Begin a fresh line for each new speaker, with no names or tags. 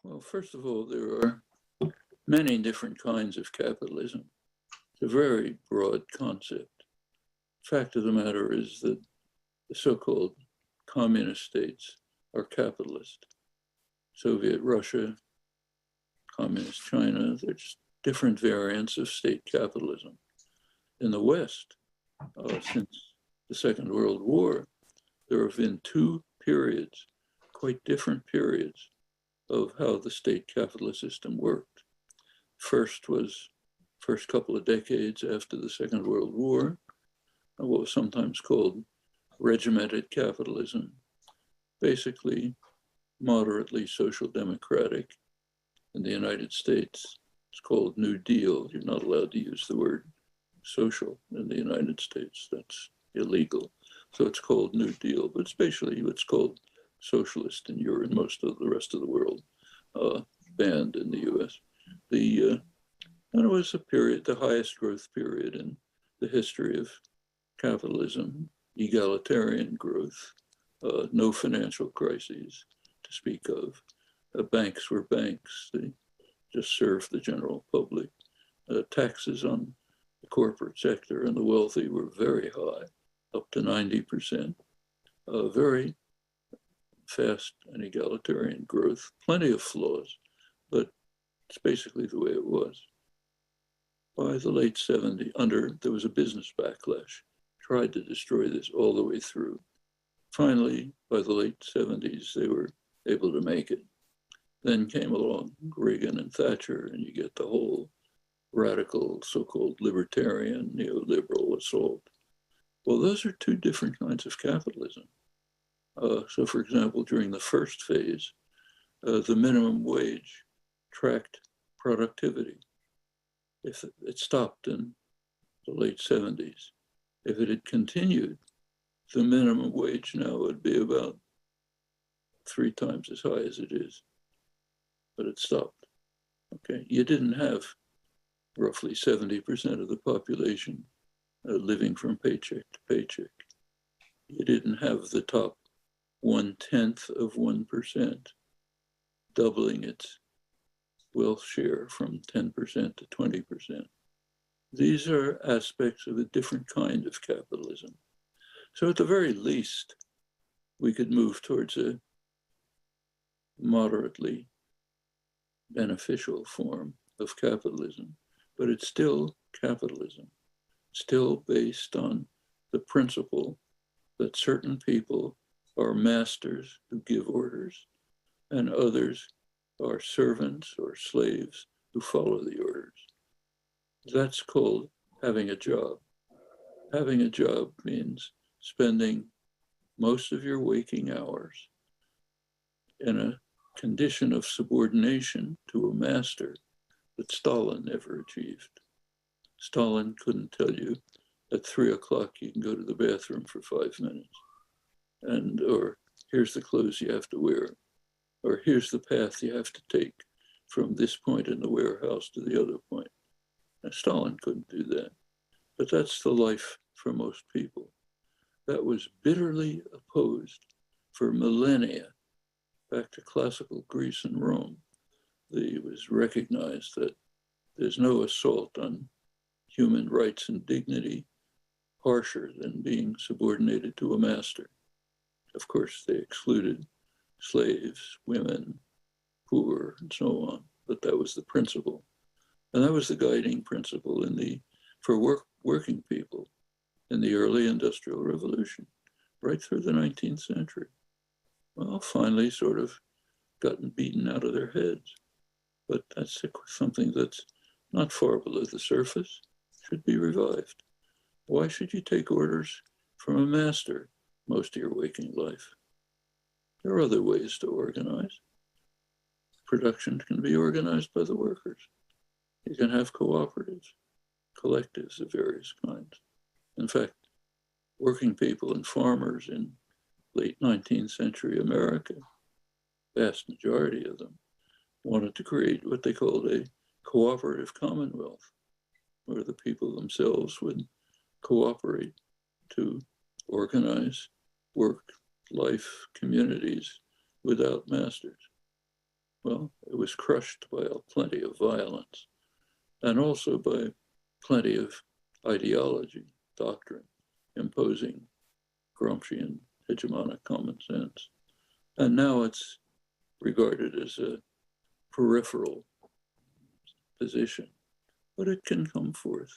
Well, first of all, there are many different kinds of capitalism. It's a very broad concept. Fact of the matter is that the so-called communist states are capitalist. Soviet Russia, communist China, they're just different variants of state capitalism. In the West, since the Second World War, there have been two periods, quite different periods, of how the state capitalist system worked. First was first couple of decades after the Second World War, what was sometimes called regimented capitalism, basically moderately social democratic. In the United States, it's called New Deal. You're not allowed to use the word social in the United States. That's illegal. So it's called New Deal, but it's basically what's called socialist in Europe and most of the rest of the world, banned in the US. And it was a period, the highest growth period in the history of capitalism, egalitarian growth, no financial crises to speak of. Banks were banks, they just served the general public. Taxes on the corporate sector and the wealthy were very high, up to 90%. Very fast and egalitarian growth, plenty of flaws, but it's basically the way it was. By the late 70s, there was a business backlash, tried to destroy this all the way through. Finally, by the late 70s, they were able to make it. Then came along Reagan and Thatcher, and you get the whole radical, so-called libertarian, neoliberal assault. Well, those are two different kinds of capitalism. So, for example, during the first phase, the minimum wage tracked productivity. If it stopped in the late 70s, if it had continued, the minimum wage now would be about 3 times as high as it is. But it stopped. Okay, you didn't have roughly 70% of the population living from paycheck to paycheck. You didn't have the top 0.1% doubling its wealth share from 10% to 20%. These are aspects of a different kind of capitalism. So at the very least, we could move towards a moderately beneficial form of capitalism, but it's still capitalism, still based on the principle that certain people are masters who give orders and others are servants or slaves who follow the orders. That's called having a job. Having a job means spending most of your waking hours in a condition of subordination to a master that Stalin never achieved. Stalin couldn't tell you at 3 o'clock you can go to the bathroom for 5 minutes, or here's the clothes you have to wear, or here's the path you have to take from this point in the warehouse to the other point. Now, Stalin couldn't do that, but that's the life for most people. That was bitterly opposed for millennia. Back to classical Greece and Rome, it was recognized that there's no assault on human rights and dignity harsher than being subordinated to a master. Of course, they excluded slaves, women, poor, and so on, but that was the principle. And that was the guiding principle for working people in the early Industrial Revolution, right through the 19th century. Well, finally sort of gotten beaten out of their heads. But that's something that's not far below the surface, should be revived. Why should you take orders from a master most of your waking life? There are other ways to organize. Production can be organized by the workers. You can have cooperatives, collectives of various kinds. In fact, working people and farmers in late 19th century America, vast majority of them, wanted to create what they called a cooperative commonwealth, where the people themselves would cooperate to organize work, life, communities without masters. Well, it was crushed by plenty of violence and also by plenty of ideology, doctrine, imposing Gramscian hegemonic common sense. And now it's regarded as a peripheral position, but it can come forth.